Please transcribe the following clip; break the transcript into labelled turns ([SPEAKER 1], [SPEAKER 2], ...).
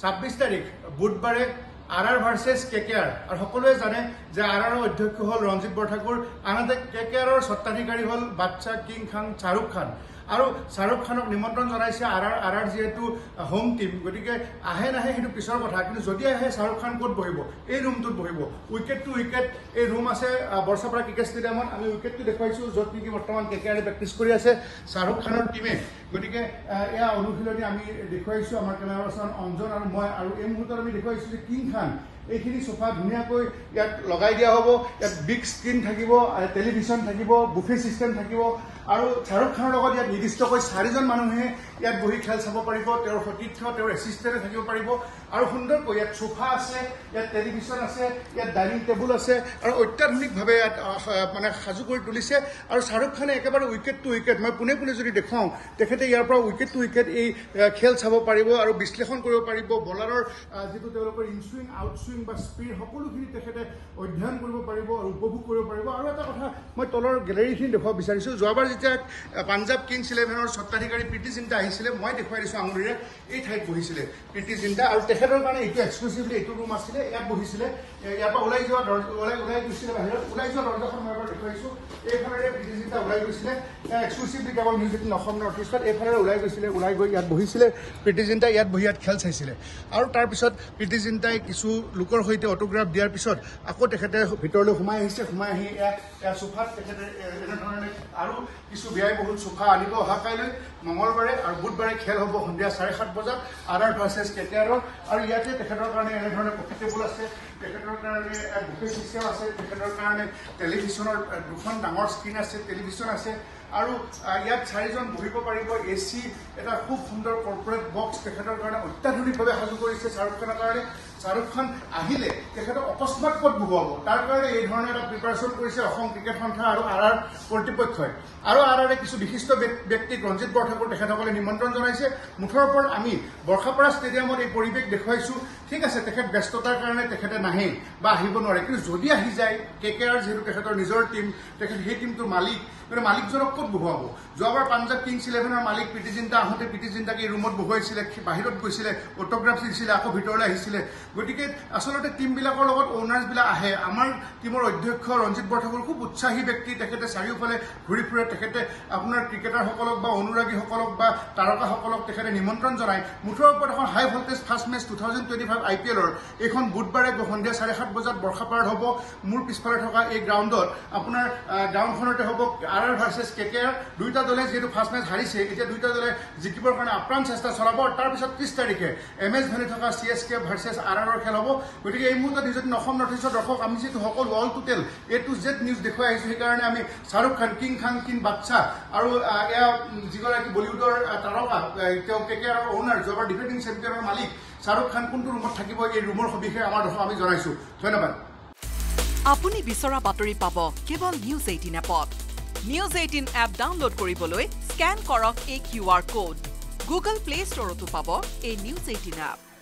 [SPEAKER 1] 26 তাৰিখ বুধবাৰে RR versus KKR আৰু সকলোৱে জানে যে RR অধ্যক্ষ হল ৰঞ্জিত বৰঠাকুৰ আনহাতে KKR স্বত্বাধিকাৰী হল বাদশা কিং খান শাহৰুখ খান আৰু শাহৰুখ খানক নিমন্ত্ৰণ জনাইছে RR যেহেতু হোম টিম গতিকে আহে নাহে সেইটো পিছৰ কথা কিন্তু যদি আহে শাহৰুখ খান ক'ত বহিব এই ৰুমটোত বহিব উইকেট টু উইকেট এই ৰুম আছে বৰ্ষাপাৰা ক্ৰিকেট ষ্টেডিয়ামত আমি উইকেটটো দেখুৱাইছোঁ য'ত নেকি বৰ্তমান KKR প্ৰেক্টিছ কৰি আছে শাহৰুখ খানৰ টিমে গতিকে এয়া অনুশীলনী আমি দেখুৱাইছোঁ আমাৰ কেমেৰা পাৰ্চন অঞ্জন আৰু মই আৰু এই মুহূৰ্তত আমি দেখুৱাইছোঁ যে কিং খান এইখিনি সোফা ধুনীয়াকৈ ইয়াত লগাই দিয়া হ'ব ইয়াত বিগ স্ক্ৰীন থাকিব টেলিভিছন থাকিব বুফে চিষ্টেম থাকিব আৰু শাহৰুখ খানৰ লগত ইয়াত নিৰ্দিষ্টকৈ 4জন মানুহে ইয়াত বহি খেল চাব পাৰিব তেওঁৰ সতীৰ্থ তেওঁৰ এছিষ্টেণ্টে থাকিব পাৰিব আৰু সুন্দৰকৈ ইয়াত সোফা আছে ইয়াত টেলিভিছন আছে ইয়াত ডাইনিং টেবুল আছে আৰু অত্যাধুনিকভাৱে ইয়াত মানে সাজু কৰি তুলিছে আৰু শাহৰুখ খানে একেবাৰে উইকেট টু উইকেট মই পোনে পোনে যদি দেখুৱাওঁ তেখেতে ইয়াৰ পৰা উইকেট টু উইকেট এই খেল চাব পাৰিব আৰু বিশ্লেষণ কৰিব পাৰিব বলাৰৰ যিটো তেওঁলোকৰ ইনচুইং আউটচুইং বা স্পীড সকলোখিনি তেখেতে অধ্যয়ন কৰিব পাৰিব আৰু উপভোগ কৰিব পাৰিব আৰু এটা কথা মই তলৰ গেলেৰীখিনি দেখুৱাব বিচাৰিছোঁ যোৱাবাৰ যেতিয়া পাঞ্জাৱ কিংছ 11ৰ স্বত্বাধিকাৰী প্ৰীতি জিন্টা আহিছিলে মই দেখুৱাই দিছোঁ আঙুলিৰে এই ঠাইত বহিছিলে প্ৰীতি জিন্টা আৰু তেখেতৰ কাৰণে এইটো এক্সক্লুচিভলি এইটো ৰুম আছিলে ইয়াত বহিছিলে ইয়াৰ পৰা ওলাই গৈছিলে বাহিৰত ওলাই যোৱা দৰ্জাখন মই এবাৰ দেখুৱাইছোঁ এইফালেৰে প্ৰীতি জিন্টা ওলাই গৈছিলে এক্সক্লুচিভলি কেৱল নিউজ 18 অসম নৰ্থ ইষ্টত এইফালেৰে ওলাই গৈ ইয়াত বহিছিলে প্ৰীতি জিন্টা ইয়াত বহি ইয়াত খেল চাইছিলে আৰু তাৰপিছত প্ৰীতি জিন্টাই কিছু লোকৰ সৈতে অটোগ্ৰাফ দিয়াৰ পিছত আকৌ তেখেতে ভিতৰলৈ সোমাই আহি এয়া সোফাত তেখেতে এনেধৰণে আৰু কিছু ব্যয়বহুল সোফা আনিব অহা কাইলৈ মঙলবাৰে আৰু বুধবাৰে খেল হ'ব সন্ধিয়া 7:30 বজাত RR ভাৰ্চেছ KKR আৰু ইয়াতে তেখেতৰ কাৰণে এনেধৰণে কফি টেবুল আছে তেখেতৰ কাৰণে বুফে চিষ্টেম আছে তেখেতৰ কাৰণে টেলিভিছনৰ দুখন ডাঙৰ স্ক্ৰীণ আছে টেলিভিছন আছে আৰু ইয়াত 4জন বহিব পাৰিব AC এটা খুব সুন্দৰ কৰ্পৰেট বক্স তেখেতৰ কাৰণে অত্যাধুনিকভাৱে সাজু কৰিছে শাহৰুখ খানৰ কাৰণে শাহৰুখ খান আহিলে তেখেতক অকস্মাত ক'ত বহুৱাব তাৰ কাৰণে এই ধৰণে এটা প্ৰিপাৰেশ্যন কৰিছে অসম ক্ৰিকেট সন্থা আৰু RR কৰ্তৃপক্ষই আৰু RRে কিছু বিশিষ্ট ব্যক্তিক ৰঞ্জিত বৰঠাকুৰ তেখেতসকলে নিমন্ত্ৰণ জনাইছে মুঠৰ ওপৰত আমি বৰ্ষাপাৰা ষ্টেডিয়ামত এই পৰিৱেশ দেখুৱাইছোঁ ঠিক আছে তেখেত ব্যস্ততাৰ কাৰণে তেখেতে নাহে বা আহিব নোৱাৰে কিন্তু যদি আহি যায় KKR যিহেতু তেখেতৰ নিজৰ টিম তেখেত সেই টিমটোৰ মালিক কিন্তু মালিকজনক ক'ত বহুৱাব যোৱাবাৰ পাঞ্জাৱ কিংছ 11ৰ মালিক প্ৰীতি জিন্টা আহোঁতে প্ৰীতি জিন্টাক এই ৰুমত বহুৱাইছিলে বাহিৰত গৈছিলে অটোগ্ৰাফ দিছিলে আকৌ ভিতৰলৈ আহিছিলে গতিকে আচলতে টিমবিলাকৰ লগত অ'নাৰ্ছবিলাক আহে আমাৰ টিমৰ অধ্যক্ষ ৰঞ্জিত বৰঠাকুৰ খুব উৎসাহী ব্যক্তি তেখেতে চাৰিওফালে ঘূৰি ফুৰে তেখেতে আপোনাৰ ক্ৰিকেটাৰসকলক বা অনুৰাগীসকলক বা তাৰকাসকলক তেখেতে নিমন্ত্ৰণ জনায় মুঠৰ ওপৰত এখন হাই ভল্টেজ ফাৰ্ষ্ট মেচ 2025 IPLৰ এইখন বুধবাৰে সন্ধিয়া 7:30 বজাত বৰ্ষাপাৰাত হ'ব মোৰ পিছফালে থকা এই গ্ৰাউণ্ডত আপোনাৰ গ্ৰাউণ্ডখনতে হ'ব RR ভাৰ্চেছ KKR দুইটা দলে যিহেতু ফাৰ্ষ্ট মেচ হাৰিছে এতিয়া দুইটা দলে জিকিবৰ কাৰণে আপ্ৰাণ চেষ্টা চলাব তাৰপিছত 30 তাৰিখে MS ধোনী থকা CSK ভাৰ্চেছ RR খেল হ'ব গতিকে এই মুহূৰ্তত যদি অসম নৰ্থ ইষ্টৰ দৰ্শক আমি যিহেতু সকলো all total A to Z news দেখুৱাই আহিছোঁ সেইকাৰণে আমি শাহৰুখ খান কিং বাদশা আৰু এয়া যিগৰাকী বলিউডৰ তাৰকা তেওঁ KKR অ'নাৰ যোৱাবাৰ ডিফেণ্ডিং চেম্পিয়নৰ মালিক শাহৰুখ খান কোনটো ৰুমত থাকিব এই ৰুমৰ সবিশেষ আমাৰ দৰ্শক আমি জনাইছোঁ ধন্যবাদ
[SPEAKER 2] আপুনি বিচৰা বাতৰি পাব কেৱল নিউজ 18 এপত নিউজ 18 এপ ডাউনলোড কৰিবলৈ স্ক্যান কৰক এই QR কোড গুগল প্লে ষ্টৰতো পাব এই নিউজ 18 এপ